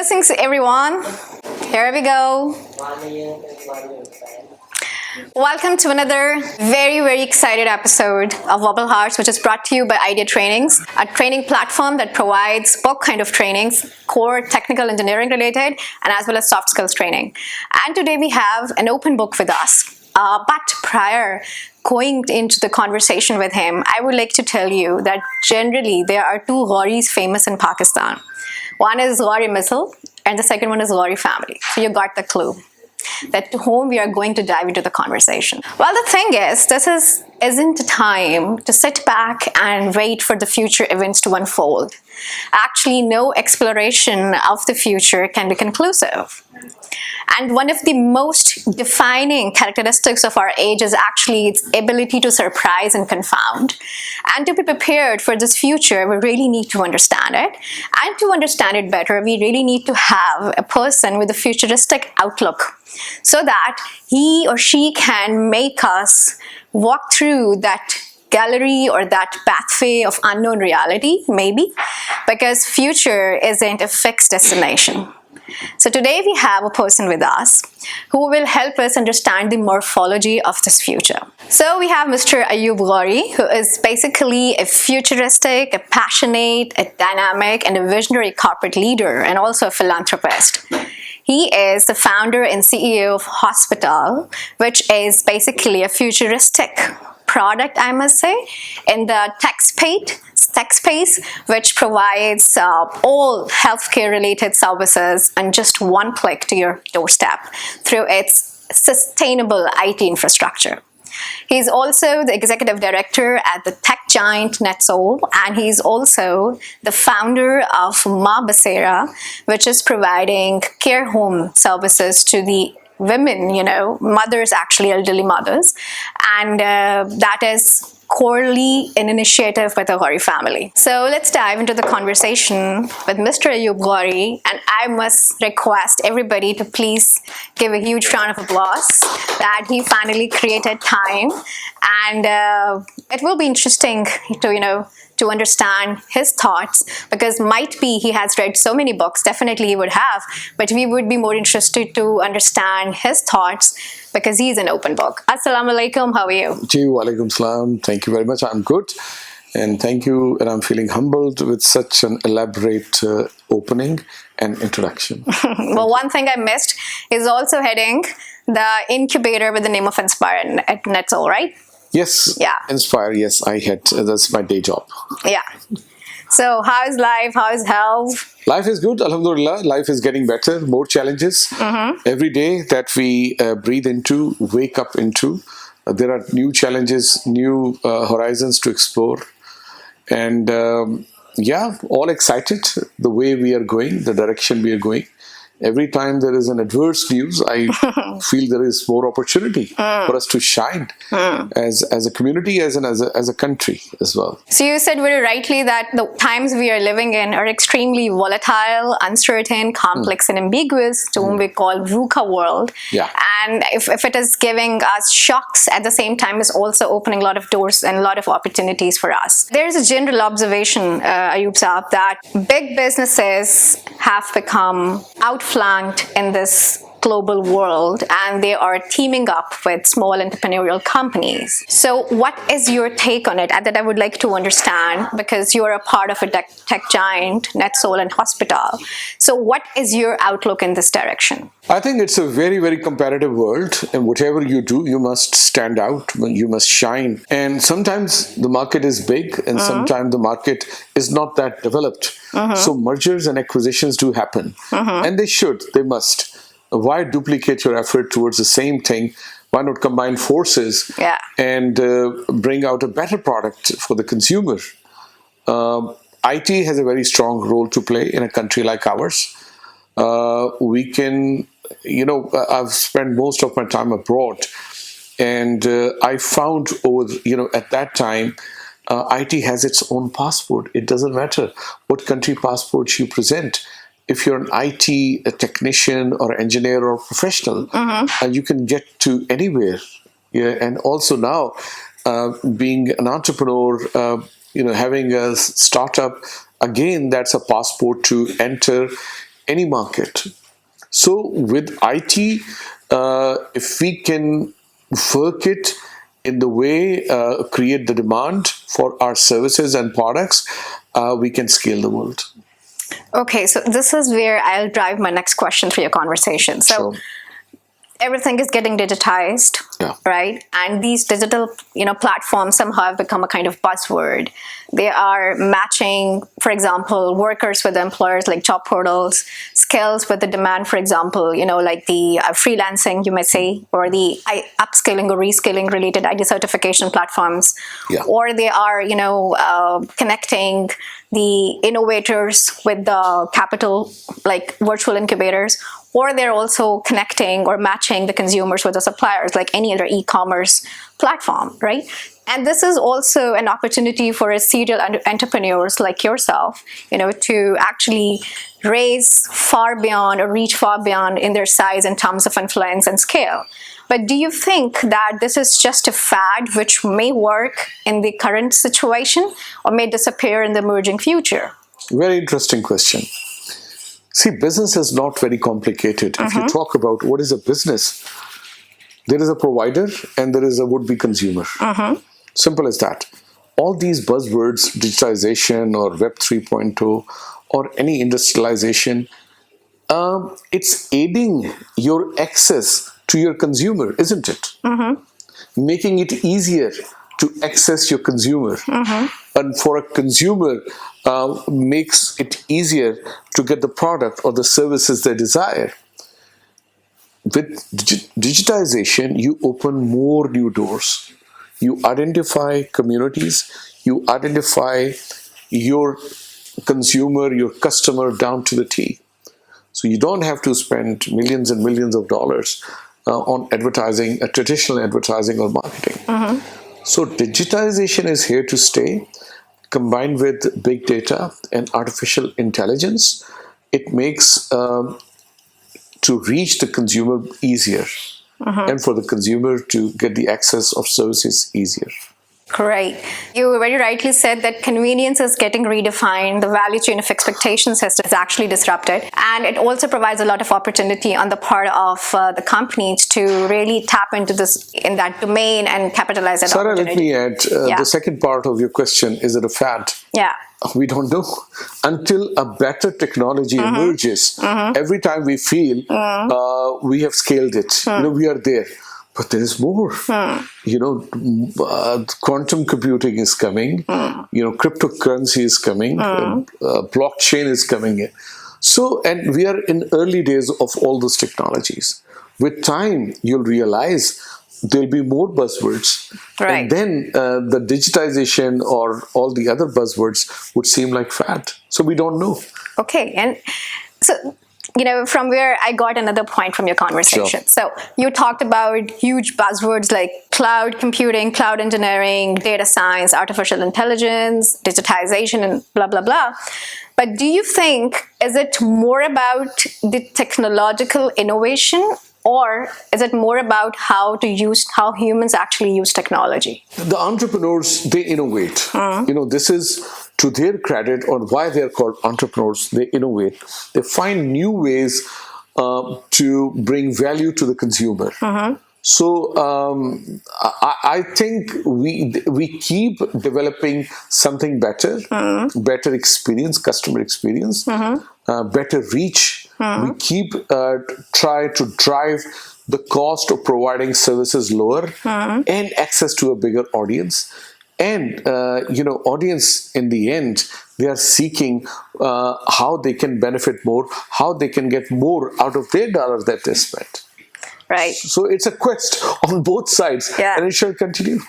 Blessings, everyone. Here we go. Welcome to another very excited episode of Wobble, which is brought to you by Idea Trainings, a training platform that provides both kind of trainings, core technical engineering related, and as well as soft skills training. And today we have an open book with us. But prior going into the conversation with him, I would like to tell you that generally there are two Ghauris famous in Pakistan. One is Ghauri Missile and the second one is Ghauri family. So you got the clue that to whom we are going to dive into the conversation. Well, the thing is, this isn't a time to sit back and wait for the future events to unfold. Actually, no exploration of the future can be conclusive. And one of the most defining characteristics of our age is actually its ability to surprise and confound. And to be prepared for this future, we really need to understand it. And to understand it better, we really need to have a person with a futuristic outlook so that he or she can make us walk through that gallery or that pathway of unknown reality, maybe, because future isn't a fixed destination. So today we have a person with us who will help us understand the morphology of this future. So we have Mr. Ayub Ghauri, who is basically a futuristic, a passionate, a dynamic, and a visionary corporate leader, and also a philanthropist. He is the founder and CEO of hospitALL, which is basically a futuristic product, I must say, in the tech space, which provides all healthcare related services on just one click to your doorstep through its sustainable IT infrastructure. He's also the executive director at the tech giant NETSOL, and he's also the founder of Ma Basera, which is providing care home services to the women, mothers, actually elderly mothers, and that is corely an initiative by the Ghauri family. So let's dive into the conversation with Mr. Ayub Ghauri, and I must request everybody to please give a huge round of applause that he finally created time, and it will be interesting to understand his thoughts, because might be he has read so many books, definitely he would have, but we would be more interested to understand his thoughts because he's an open book. Assalamu alaikum, how are you? Ji wa alaikum salam. Thank you very much. I'm good. And thank you. And I'm feeling humbled with such an elaborate opening and introduction. Well, one thing I missed is also heading the incubator with the name of Inspire at NETSOL, right? Yes. Yeah. Inspire. Yes, I had. That's my day job. Yeah. So how is life? How is health? Life is good. Alhamdulillah. Life is getting better. More challenges. Every day that we breathe into, wake up into, there are new challenges, new horizons to explore. And yeah, all excited the way we are going, the direction we are going. Every time there is an adverse news, I feel there is more opportunity for us to shine as a community, as a country as well. So you said very rightly that the times we are living in are extremely volatile, uncertain, complex, and ambiguous, to whom we call VUCA world. Yeah. And if it is giving us shocks, at the same time is also opening a lot of doors and a lot of opportunities for us. There is a general observation, Ayub Saab, that big businesses have become outflanked in this global world, and they are teaming up with small entrepreneurial companies. So what is your take on it? That I would like to understand, because you're a part of a tech giant, NETSOL and hospitALL. So what is your outlook in this direction? I think it's a very competitive world, and whatever you do, you must stand out, you must shine. And sometimes the market is big, and sometimes the market is not that developed. So mergers and acquisitions do happen, and they must. Why duplicate your effort towards the same thing? Why not combine forces and bring out a better product for the consumer? IT has a very strong role to play in a country like ours. We can, I've spent most of my time abroad, and I found at that time, IT has its own passport. It doesn't matter what country passport you present. If you're an IT technician or engineer or professional, you can get to anywhere. Yeah, and also now, being an entrepreneur, having a startup, again, that's a passport to enter any market. So with IT, if we can work it in the way, create the demand for our services and products, we can scale the world. Okay, so this is where I'll drive my next question through your conversation. So Sure. everything is getting digitized, Yeah. right? And these digital, platforms somehow have become a kind of buzzword. They are matching, for example, workers with employers, like job portals, skills with the demand, for example, like the freelancing, you might say, or the upskilling or reskilling related ID certification platforms. Yeah. Or they are, connecting the innovators with the capital, like virtual incubators, or they're also connecting or matching the consumers with the suppliers, like any other e-commerce platform, right? And this is also an opportunity for serial entrepreneurs like yourself, to actually raise far beyond or reach far beyond in their size in terms of influence and scale. But do you think that this is just a fad which may work in the current situation or may disappear in the emerging future? Very interesting question. See, business is not very complicated. If you talk about what is a business, there is a provider and there is a would-be consumer. Simple as that. All these buzzwords, digitization or Web 3.0 or any industrialization, it's aiding your access to your consumer, isn't it? Making it easier to access your consumer. And for a consumer, makes it easier to get the product or the services they desire. With digitization, you open more new doors. You identify communities, you identify your consumer, your customer down to the T. So you don't have to spend millions and millions of dollars on advertising, traditional advertising or marketing. So digitization is here to stay. Combined with big data and artificial intelligence, it makes to reach the consumer easier, and for the consumer to get the access of services easier. Great. You very rightly said that convenience is getting redefined, the value chain of expectations is actually disrupted, and it also provides a lot of opportunity on the part of the companies to really tap into this in that domain and capitalize that Sarah, opportunity. let me add, the second part of your question, is it a fad? Yeah. We don't know. Until a better technology emerges, every time we feel we have scaled it, we are there. But there is more. Quantum computing is coming. Cryptocurrency is coming. Blockchain is coming in. So, and we are in early days of all those technologies. With time, you'll realize there'll be more buzzwords. Right. And then the digitization or all the other buzzwords would seem like fad. So we don't know. Okay. And so, from where I got another point from your conversation. Sure. So you talked about huge buzzwords like cloud computing, cloud engineering, data science, artificial intelligence, digitization, and blah, blah, blah. But do you think, is it more about the technological innovation, or is it more about how humans actually use technology? The entrepreneurs, they innovate. This is to their credit, or why they're called entrepreneurs. They innovate. They find new ways to bring value to the consumer. So I think we keep developing something better, better experience, customer experience, better reach. We keep try to drive the cost of providing services lower and access to a bigger audience. And audience in the end, they are seeking how they can benefit more, how they can get more out of their dollar that they spent. Right. So it's a quest on both sides, and it shall continue.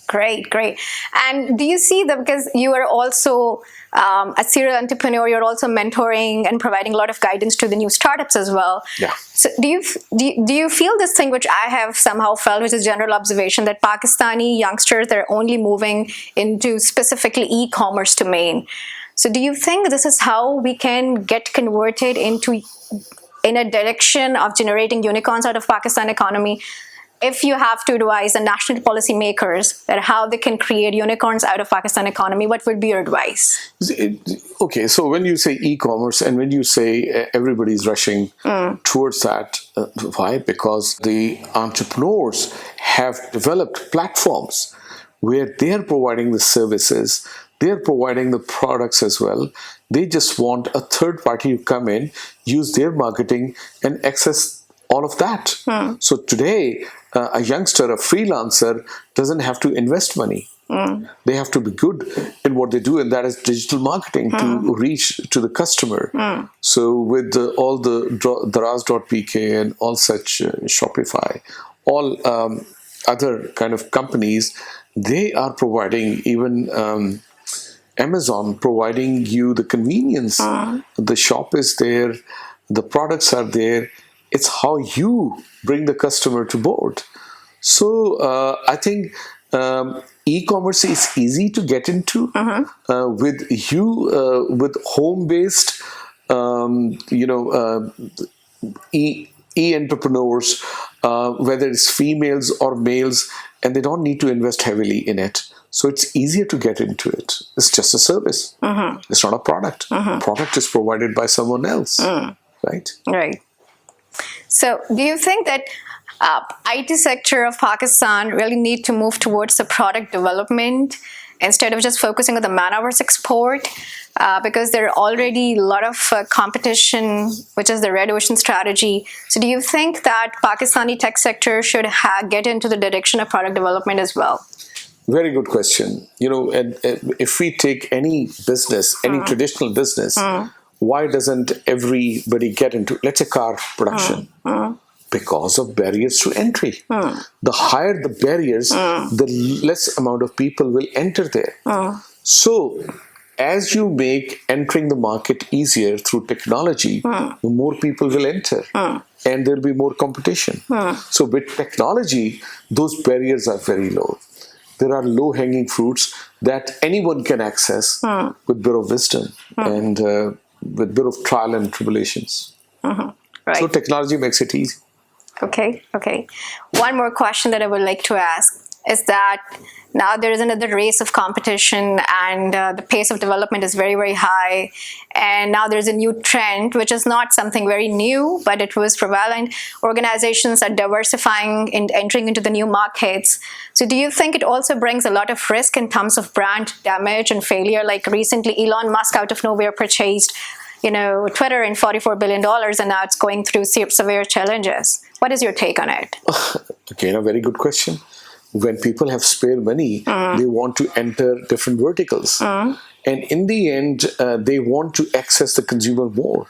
Great, great. And do you see that, because you are also a serial entrepreneur, you're also mentoring and providing a lot of guidance to the new startups as well. Yeah. So do you feel this thing, which I have somehow felt, which is general observation, that Pakistani youngsters, they're only moving into specifically e-commerce domain. So do you think this is how we can get converted in a direction of generating unicorns out of Pakistan economy? if you have to advise the national policy makers that how they can create unicorns out of Pakistan economy, what would be your advice? Okay, so when you say e-commerce and when you say everybody's rushing towards that, why? Because the entrepreneurs have developed platforms where they are providing the services, they are providing the products as well. They just want a third party to come in, use their marketing and access all of that. So today, a youngster, a freelancer, doesn't have to invest money. They have to be good in what they do, and that is digital marketing to reach to the customer. So with all the Daraz.pk and all such Shopify, all other kind of companies, they are providing, even Amazon providing you the convenience. The shop is there, the products are there. It's how you bring the customer to board. So I think e-commerce is easy to get into with home-based, e-entrepreneurs, whether it's females or males, and they don't need to invest heavily in it. So it's easier to get into it. It's just a service. It's not a product. Product is provided by someone else, right? Right. So do you think that IT sector of Pakistan really need to move towards the product development instead of just focusing on the man-hours export? Because there are already a lot of competition, which is the red ocean strategy. So do you think that Pakistani tech sector should get into the direction of product development as well? Very good question. And if we take any business, any traditional business, why doesn't everybody get into, let's say, car production? Because of barriers to entry. The higher the barriers, the less amount of people will enter there. So as you make entering the market easier through technology, the more people will enter and there'll be more competition. So with technology, those barriers are very low. There are low-hanging fruits that anyone can access with a bit of wisdom and with a bit of trial and tribulations. Right. So technology makes it easy. Okay. One more question that I would like to ask is that now there is another race of competition and the pace of development is very, very high. And now there's a new trend, which is not something very new, but it was prevalent. Organizations are diversifying and entering into the new markets. So do you think it also brings a lot of risk in terms of brand damage and failure? Like recently, Elon Musk out of nowhere purchased Twitter in $44 billion, and now it's going through severe challenges. What is your take on it? Again, a very good question. When people have spare money, they want to enter different verticals. And in the end, they want to access the consumer more.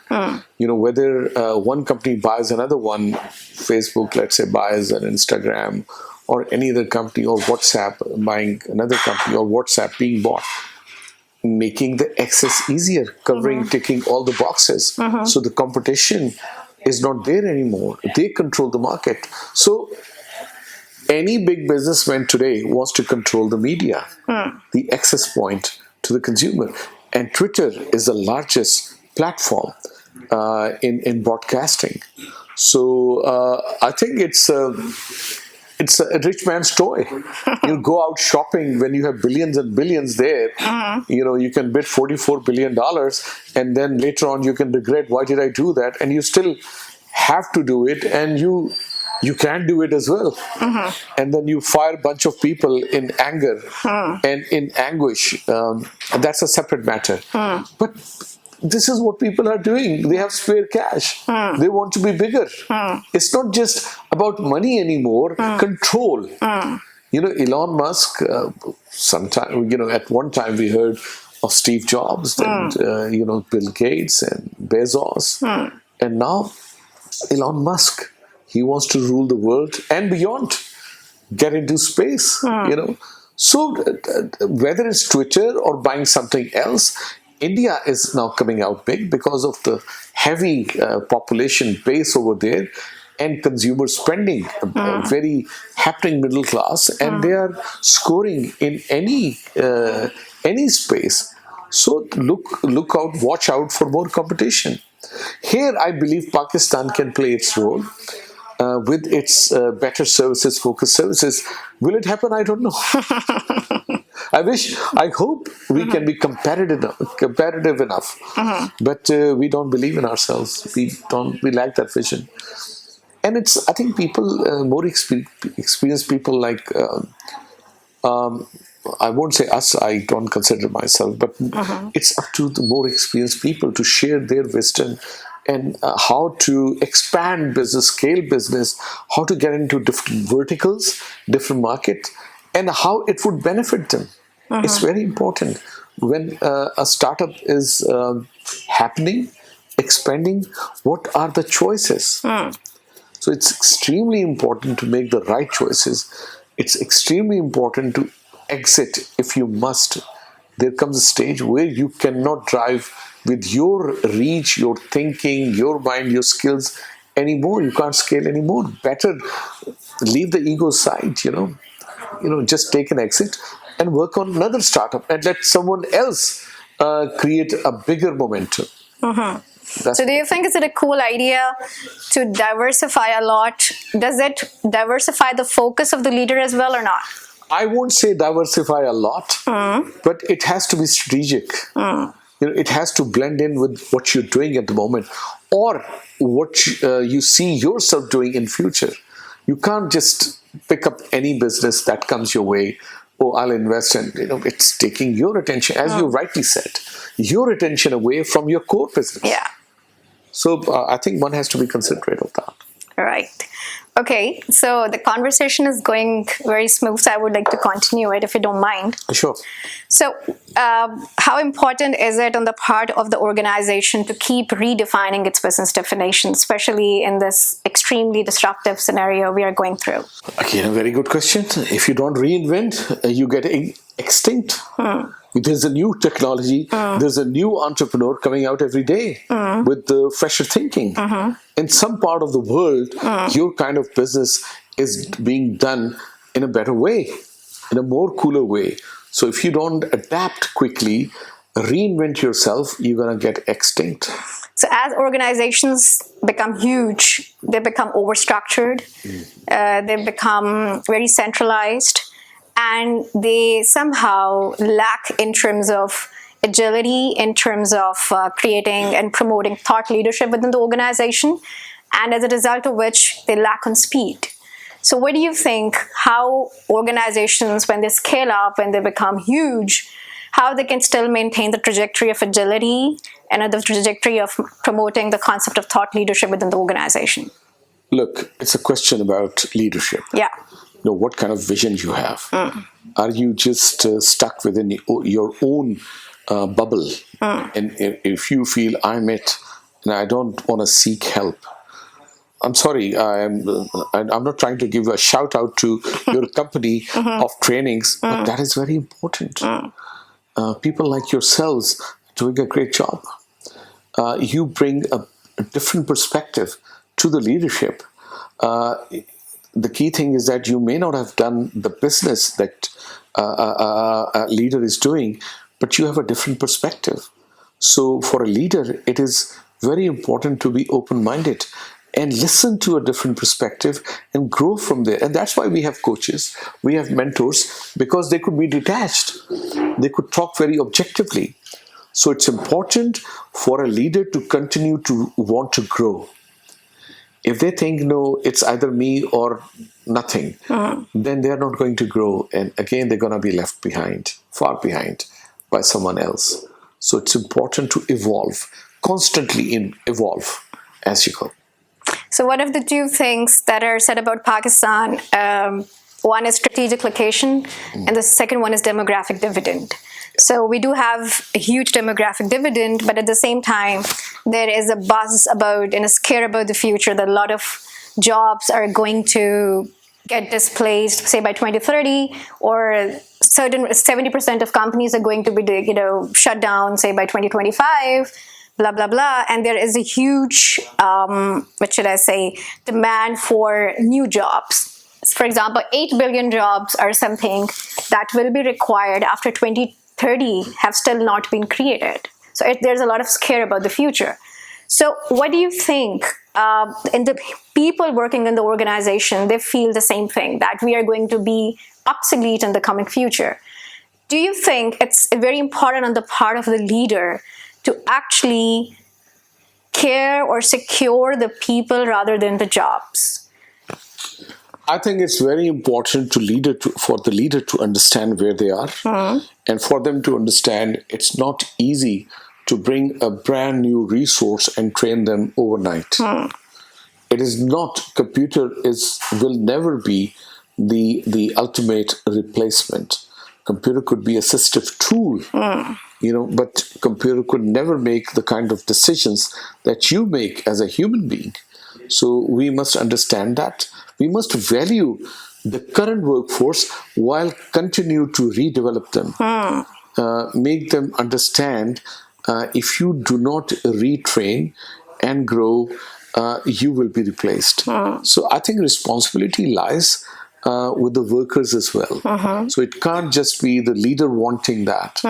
Whether one company buys another one, Facebook, let's say, buys an Instagram, or any other company, or WhatsApp buying another company, or WhatsApp being bought, making the access easier, ticking all the boxes. So the competition is not there anymore. They control the market. So any big businessman today wants to control the media, the access point to the consumer. And Twitter is the largest platform in broadcasting. So I think it's a rich man's toy. You go out shopping when you have billions and billions there. You can bid $44 billion, and then later on you can regret, why did I do that? And you still have to do it, and you can do it as well. And then you fire a bunch of people in anger and in anguish. And that's a separate matter. But this is what people are doing. They have spare cash. They want to be bigger. It's not just about money anymore. Control. Elon Musk, at one time we heard of Steve Jobs and, Bill Gates and Bezos. And now Elon Musk, he wants to rule the world and beyond, get into space, So whether it's Twitter or buying something else, India is now coming out big because of the heavy population base over there and consumer spending, very happening middle class, and they are scoring in any space. So look out, watch out for more competition. Here, I believe Pakistan can play its role. with its better services, focused services. Will it happen? I don't know. I hope we can be competitive enough, but we don't believe in ourselves. We lack that vision. And I think people, more experienced people like, I won't say us, I don't consider myself, but it's up to the more experienced people to share their wisdom and how to expand business, scale business, how to get into different verticals, different markets, and how it would benefit them. It's very important. When a startup is happening, expanding, what are the choices? So it's extremely important to make the right choices. It's extremely important to exit if you must. There comes a stage where you cannot drive with your reach, your thinking, your mind, your skills anymore. You can't scale anymore. Better leave the ego aside, just take an exit and work on another startup and let someone else create a bigger momentum. So do you think is it a cool idea to diversify a lot? Does it diversify the focus of the leader as well or not? I won't say diversify a lot, but it has to be strategic. It has to blend in with what you're doing at the moment or what you see yourself doing in future. You can't just pick up any business that comes your way. Oh, I'll invest in, it's taking your attention, as you rightly said, your attention away from your core business. Yeah. So I think one has to be considerate of that. Right. Okay, so the conversation is going very smooth, so I would like to continue it if you don't mind. Sure. So how important is it on the part of the organization to keep redefining its business definition, especially in this extremely disruptive scenario we are going through? Again, a very good question. If you don't reinvent, you get extinct. There's a new technology, there's a new entrepreneur coming out every day with fresher thinking. In some part of the world, your kind of business is being done in a better way, in a more cooler way. So if you don't adapt quickly, reinvent yourself, you're going to get extinct. So as organizations become huge, they become overstructured, they become very centralized, and they somehow lack in terms of agility, in terms of creating and promoting thought leadership within the organization, and as a result of which they lack on speed. So what do you think, how organizations, when they scale up, when they become huge, how they can still maintain the trajectory of agility and the trajectory of promoting the concept of thought leadership within the organization? Look, it's a question about leadership. Yeah. What kind of vision you have. Are you just stuck within your own bubble? And if you feel I'm it and I don't want to seek help, I'm sorry, I'm not trying to give a shout out to your company of trainings, but that is very important. People like yourselves doing a great job. You bring a different perspective to the leadership. The key thing is that you may not have done the business that a leader is doing, but you have a different perspective. So for a leader, it is very important to be open-minded and listen to a different perspective and grow from there. And that's why we have coaches, we have mentors, because they could be detached. They could talk very objectively. So it's important for a leader to continue to want to grow. If they think, no, it's either me or nothing, then they're not going to grow. And again, they're going to be left behind, far behind by someone else. So it's important to evolve, constantly evolve as you go. So what of the two things that are said about Pakistan? One is strategic location, and the second one is demographic dividend. So we do have a huge demographic dividend, but at the same time, there is a buzz about and a scare about the future that a lot of jobs are going to get displaced, say by 2030, or certain 70% of companies are going to be, shut down, say by 2025. Blah, blah, blah. And there is a huge, demand for new jobs. For example, 8 billion jobs are something that will be required after 2030 have still not been created. So there's a lot of scare about the future. So what do you think? and the people working in the organization, they feel the same thing, that we are going to be obsolete in the coming future. Do you think it's very important on the part of the leader to actually care or secure the people rather than the jobs? I think it's very important for the leader to understand where they are, and for them to understand it's not easy to bring a brand new resource and train them overnight. It is not, will never be the ultimate replacement. Computer could be assistive tool, but computer could never make the kind of decisions that you make as a human being. So we must understand that. We must value the current workforce while continue to redevelop them. Make them understand if you do not retrain and grow, you will be replaced. So I think responsibility lies with the workers as well. So it can't just be the leader wanting that.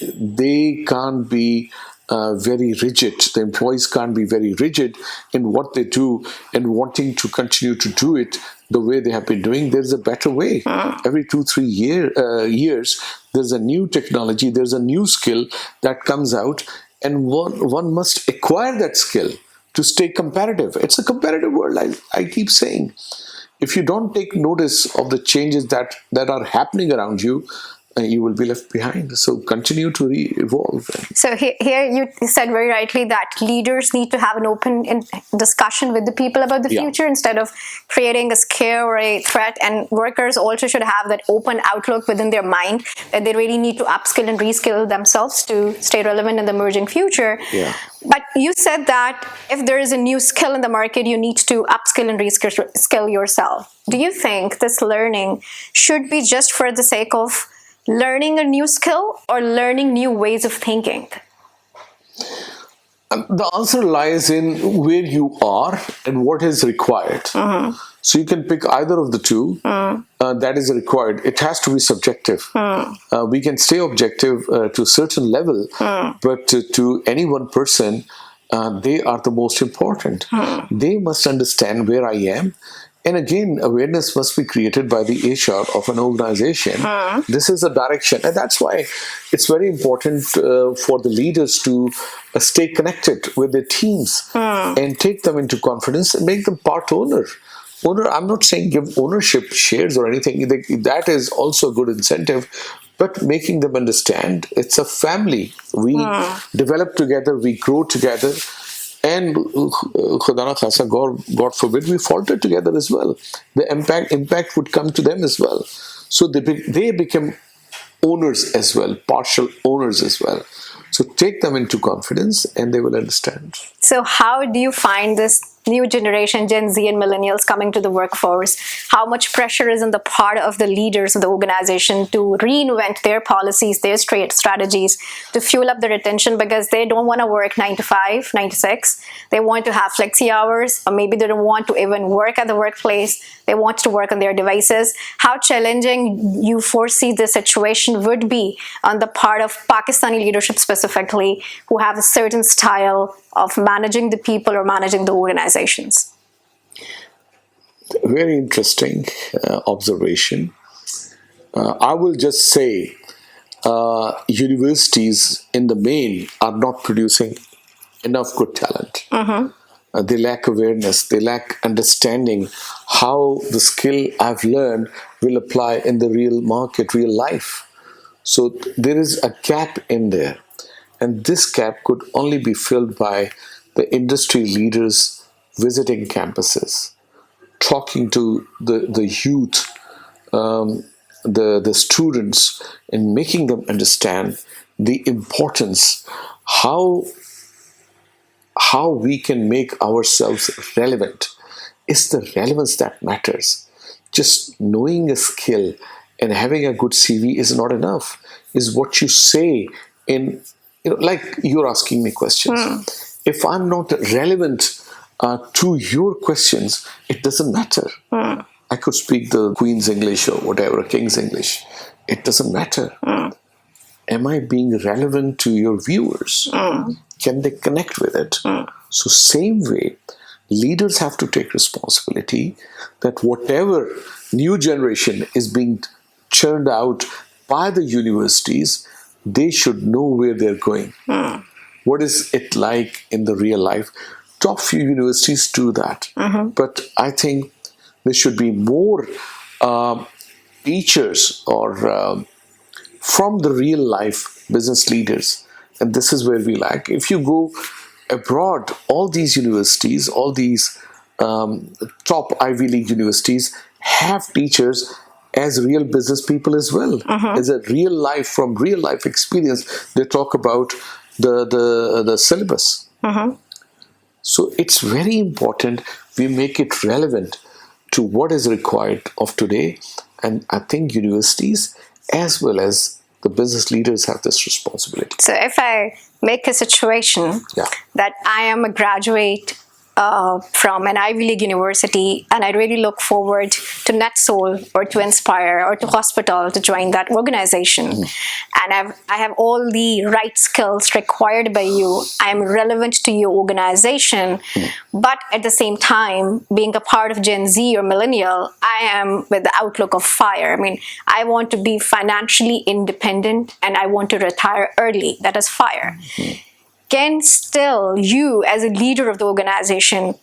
They can't be very rigid. The employees can't be very rigid in what they do and wanting to continue to do it the way they have been doing. There's a better way. Every 2-3 years, there's a new technology, there's a new skill that comes out, and one must acquire that skill to stay competitive. It's a competitive world, I keep saying. If you don't take notice of the changes that are happening around you, you will be left behind. So continue to evolve. So here you said very rightly that leaders need to have an open discussion with the people about the future instead of creating a scare or a threat. And workers also should have that open outlook within their mind that they really need to upskill and reskill themselves to stay relevant in the emerging future. But you said that if there is a new skill in the market, you need to upskill and reskill yourself. Do you think this learning should be just for the sake of learning a new skill or learning new ways of thinking? The answer lies in where you are and what is required. So you can pick either of the two that is required. It has to be subjective. We can stay objective to a certain level, but to any one person, they are the most important. They must understand where I am. And again, awareness must be created by the HR of an organization. This is the direction. And that's why it's very important for the leaders to stay connected with their teams and take them into confidence and make them part owner. I'm not saying give ownership shares or anything. That is also a good incentive. But making them understand it's a family. We develop together, we grow together. And God forbid, we falter together as well. The impact would come to them as well. So they become owners as well, partial owners as well. So take them into confidence and they will understand. So how do you find this new generation, Gen Z and millennials coming to the workforce? How much pressure is on the part of the leaders of the organization to reinvent their policies, their strategies to fuel up the retention, because they don't want to work 9 to 5, 9 to 6. They want to have flexi hours, or maybe they don't want to even work at the workplace. They want to work on their devices. How challenging you foresee this situation would be on the part of Pakistani leadership specifically, who have a certain style of managing the people or managing the organizations? Very interesting observation. I will just say universities in the main are not producing enough good talent. They lack awareness, they lack understanding how the skill I've learned will apply in the real market, real life. So there is a gap in there. And this gap could only be filled by the industry leaders visiting campuses, talking to the youth, the students, and making them understand the importance, how we can make ourselves relevant. It's the relevance that matters. Just knowing a skill and having a good CV is not enough. Is what you say in, like you're asking me questions. If I'm not relevant to your questions, it doesn't matter. I could speak the Queen's English or whatever, King's English. It doesn't matter. Am I being relevant to your viewers? Can they connect with it? So same way, leaders have to take responsibility that whatever new generation is being churned out by the universities, they should know where they're going. What is it like in the real life? Top few universities do that. But I think there should be more teachers or from the real life business leaders. And this is where we lack. If you go abroad, all these universities, all these top Ivy League universities have teachers as real business people as well, as a real life, from real life experience. They talk about the syllabus. So it's very important we make it relevant to what is required of today. And I think universities as well as the business leaders have this responsibility. So if I make a situation that I am a graduate from an Ivy League university and I really look forward to NETSOL or to Inspire or to hospitALL to join that organization, and I have all the right skills required by you, I'm relevant to your organization, but at the same time, being a part of Gen Z or millennial, I am with the outlook of fire. I mean, I want to be financially independent and I want to retire early. That is fire. Can still you as a leader of the organization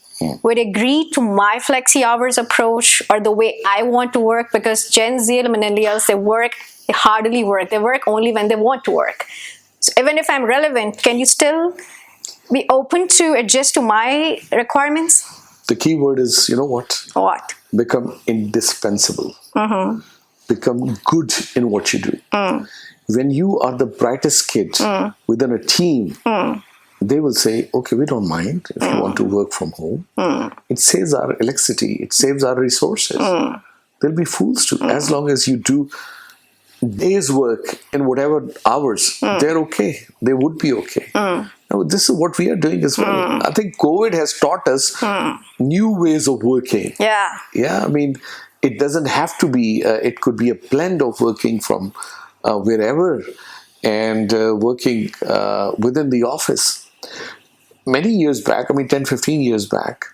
would agree to my flexi hours approach or the way I want to work? Because Gen Z and millennials, they hardly work. They work only when they want to work. So even if I'm relevant, can you still be open to adjust to my requirements? The key word is, you know what? What? Become indispensable. Become good in what you do. When you are the brightest kid within a team, they will say, okay, we don't mind if you want to work from home. It saves our electricity. It saves our resources. They'll be fools to, as long as you do day's work in whatever hours, they're okay. They would be okay. Now, this is what we are doing as well. I think COVID has taught us new ways of working. Yeah. Yeah, I mean, it doesn't have to be, it could be a blend of working from wherever and working within the office. Many years back, I mean 10, 15 years back,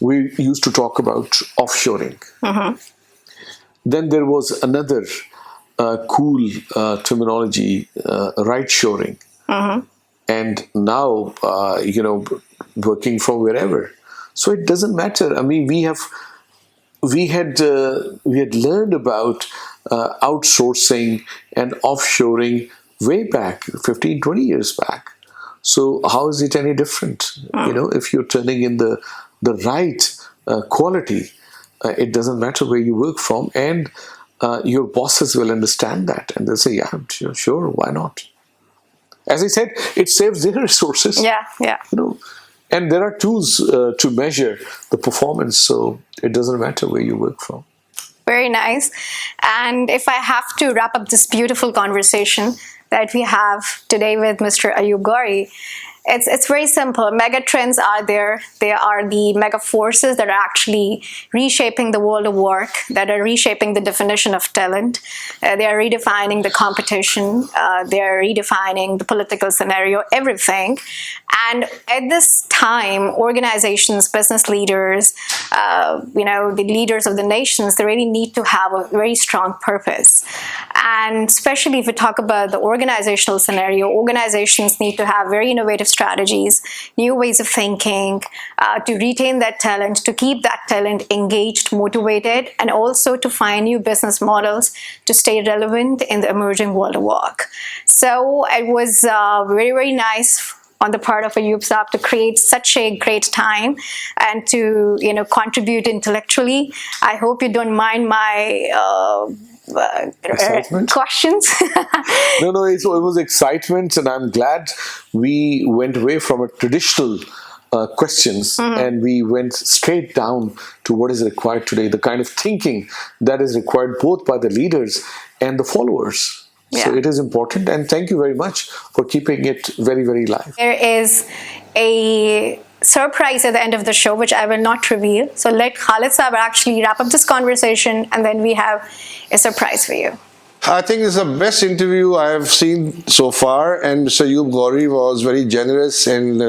we used to talk about offshoring. Then there was another cool terminology, right-shoring. And now, working from wherever. So it doesn't matter. I mean, we had learned about outsourcing and offshoring way back, 15, 20 years back. So how is it any different? If you're turning in the right quality, it doesn't matter where you work from, and your bosses will understand that, and they'll say, yeah, sure, why not? As I said, it saves their resources. Yeah. And there are tools to measure the performance, so it doesn't matter where you work from. Very nice. And if I have to wrap up this beautiful conversation that we have today with Mr. Ayub Ghauri, it's very simple. Mega trends are there. They are the mega forces that are actually reshaping the world of work, that are reshaping the definition of talent. They are redefining the competition. They are redefining the political scenario, everything. And at this time, organizations, business leaders, the leaders of the nations, they really need to have a very strong purpose. And especially if we talk about the organizational scenario, organizations need to have very innovative strategies, new ways of thinking, to retain that talent, to keep that talent engaged, motivated, and also to find new business models to stay relevant in the emerging world of work. So it was very, very nice on the part of Ayub Saab to create such a great time and to contribute intellectually. I hope you don't mind my questions. No, it was excitement, and I'm glad we went away from a traditional questions and we went straight down to what is required today, the kind of thinking that is required both by the leaders and the followers. Yeah. So it is important, and thank you very much for keeping it very, very live. There is a surprise at the end of the show, which I will not reveal. So let Khalid Saab actually wrap up this conversation, and then we have a surprise for you. I think it's the best interview I have seen so far, and Mr. Ayub Ghauri was very generous and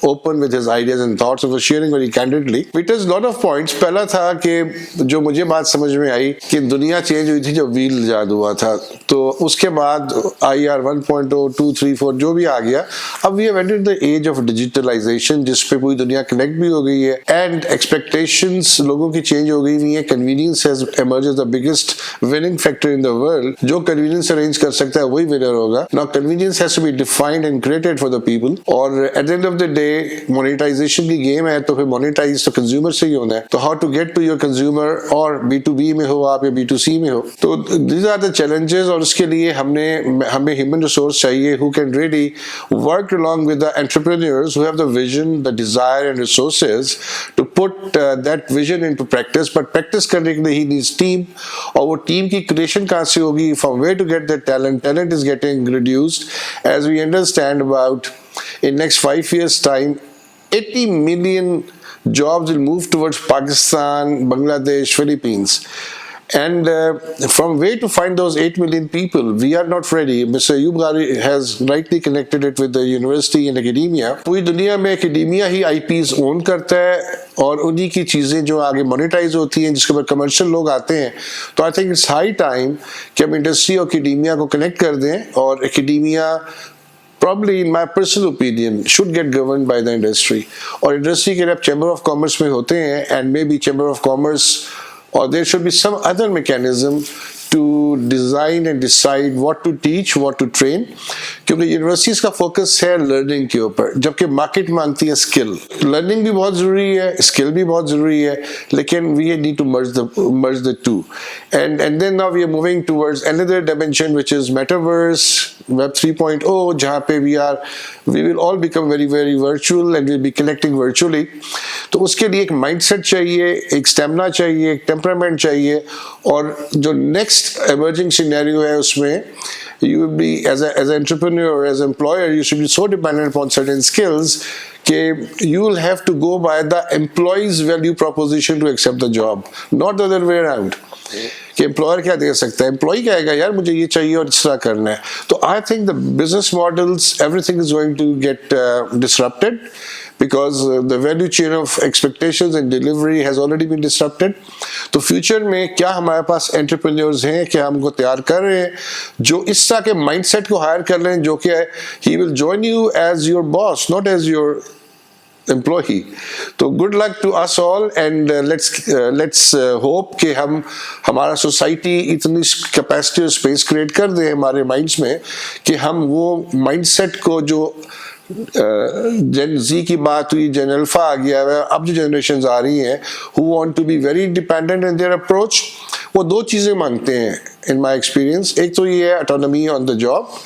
open with his ideas and thoughts, and was sharing very candidly. We touched a lot of points. पहला था कि जो मुझे बात समझ में आई कि दुनिया चेंज हुई थी जब व्हील इजाद हुआ था, तो उसके बाद IR 1.0, 2, 3, 4 जो भी आ गया, अब we have entered the age of digitalization जिसपे पूरी दुनिया कनेक्ट भी हो गई है, and expectations लोगों की चेंज हो गई हुई है. Convenience has emerged as the biggest winning factor in the world. जो कन्वीनियंस अरेंज कर सकता है वही विनर होगा. Now convenience has to be defined and created for the people, और at the end of the day monetization की game है, तो फिर मोनेटाइज तो कंज्यूमर से ही होना है. तो how to get to your consumer, और B2B में हो आप या B2C में हो, तो दीज आर द चैलेंजेस. और उसके लिए हमें ह्यूमन रिसोर्स चाहिए who can really work along with the entrepreneurs who have the vision, the desire and resources to put that vision into practice. But practice करने के लिए ही नीड्स टीम, और वो टीम की क्रिएशन कहाँ से होगी? From where to get that talent? Talent is getting reduced, as we understand. About in next 5 years time, 80 million jobs will move towards Pakistan, Bangladesh, Philippines. And from where to find those 8 million people? We are not ready. Mr. Ayub Ghauri has rightly connected it with the university and academia. पूरी दुनिया में academia ही IPs own करता है, और उन्हीं की चीज़ें जो आगे मोनेटाइज होती हैं, जिसके ऊपर कमर्शियल लोग आते हैं. तो I think it's high time कि हम इंडस्ट्री और academia को कनेक्ट कर दें, और academia probably in my personal opinion should get governed by the industry. और industry के लिए चैम्बर ऑफ कॉमर्स में होते हैं, and maybe chamber of commerce, or there should be some other mechanism to design and decide what to teach, what to train. क्योंकि universities का focus है learning के ऊपर, जबकि मार्केट मांगती है स्किल. लर्निंग भी बहुत जरूरी है, स्किल भी बहुत जरूरी है, लेकिन we need to merge the two. And then now we are moving towards another dimension, which is metaverse, Web 3.0, जहाँ पे we will all become very very virtual and we'll be connecting virtually. तो उसके लिए एक mindset चाहिए, एक stamina चाहिए, एक टेम्परामेंट चाहिए. और जो नेक्स्ट emerging scenario है उसमें you will be as an entrepreneur, as an employer, you should be so dependent upon certain skills that you will have to go by the employee's value proposition to accept the job, not the other way around. कि employer क्या दे सकता है, employ कहेगा यार मुझे ये चाहिए और इस तरह करना है. तो I think the business models, everything is going to get disrupted, because the value chain of expectations and delivery has already been disrupted. तो फ्यूचर में क्या हमारे पास एंटरप्रेन्योर्स हैं, क्या हमको तैयार कर रहे हैं जो इस तरह के माइंडसेट को हायर कर रहे हैं, जो कि he will join you as your boss, not as your employee. तो good luck to us all, and let's hope कि हमारा सोसाइटी इतनी कैपेसिटी और स्पेस क्रिएट कर दे हमारे माइंड्स में कि हम वो माइंडसेट को, जो जेन जी की बात हुई, जेन अल्फा आ गया है, अब जो जनरेशन आ रही हैं who want to be very independent in their approach, वो दो चीज़ें मांगते हैं in my experience. एक तो ये है autonomy on the job,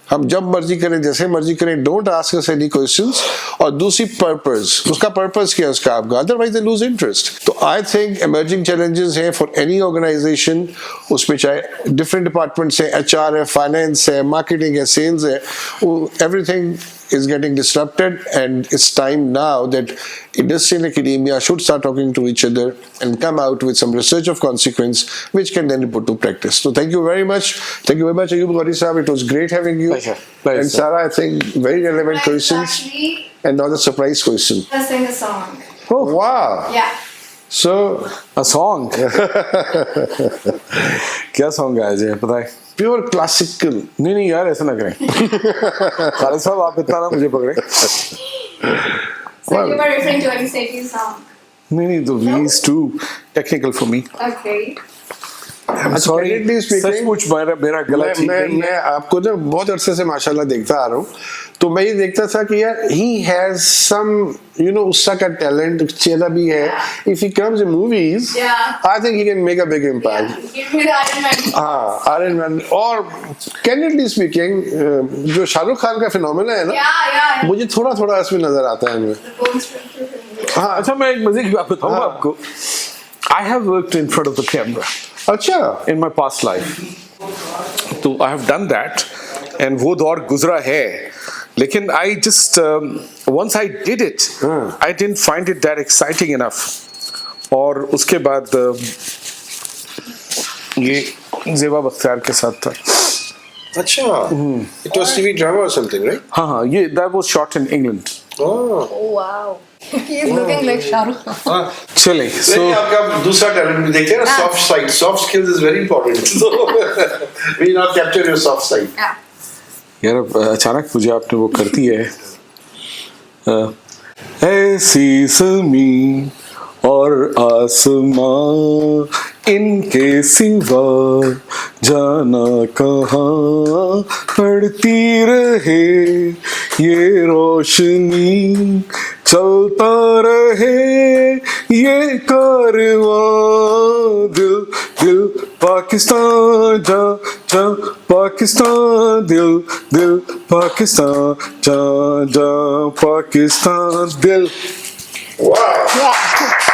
हम जब मर्जी करें, जैसे मर्जी करें, don't ask us any questions. और दूसरी पर्पस, उसका पर्पस क्या है उसका आपका, अदरवाइज दे लूज इंटरेस्ट. तो आई थिंक इमर्जिंग चैलेंजेस हैं फॉर एनी ऑर्गेनाइजेशन, उसमें चाहे डिफरेंट डिपार्टमेंट्स हैं, HR है, फाइनेंस है, मार्केटिंग है, सेल्स है, everything is getting disrupted, and it's time now that industry and academia should start talking to each other and come out with some research of consequence which can then be put to practice. So thank you very much. Thank you very much, Ayub Ghauri sahab. It was great having you. Pleasure. And Sarah, I think very relevant questions. And now the surprise question. Let's sing a song. Oh wow. Yeah. So A song. क्या song है आज, पता है? pure classical. नहीं यार, ऐसा ना करें. खालिद साहब आप इतना ना मुझे पकड़े. So you were referring to any Satan song? नहीं तो he's too technical for me. Okay. I'm sorry. सचमुच मेरा गला ठीक नहीं है. मैं आपको ना बहुत अरसे से माशाल्लाह देखता आ रहा हूँ, तो मैं ये देखता था कि यार he has some, you know, उसका का टैलेंट चेहरा भी है. If he comes in movies, I think he can make a big impact. Give me the Iron Man. हाँ, Iron Man. और candidly speaking, जो शाहरुख खान का फिनोमेना है ना, Yeah. मुझे थोड़ा थोड़ा इसमें नजर आता है हमें. हाँ, अच्छा मैं एक मजे की बात बताऊँ आपको. I have worked in front of the camera. अच्छा. In my past life. तो I have done that, and वो दौर गुजरा है. लेकिन I just once I did it, I didn't find it that exciting enough. और उसके बाद ये जेबा बख्तियार के साथ था। अच्छा, it was TV drama or something, right? हाँ हाँ, ये that was shot in England. Oh. Wow. He's looking like Shahrukh Khan. चले, So so आपका दूसरा टैलेंट भी देखते हैं ना, soft side, soft skills is very important. So we now capture your soft side. Yeah. यार अब अचानक मुझे आपने वो कर दी है। ऐसी ज़मीं और आसमां, इनके सिवा जाना कहाँ, पड़ती रहे ये रोशनी, चलता रहे ये कारवां, दिल दिल पाकिस्तान, जा जा पाकिस्तान, दिल दिल पाकिस्तान, जा जा पाकिस्तान, दिल। Wow. Yeah.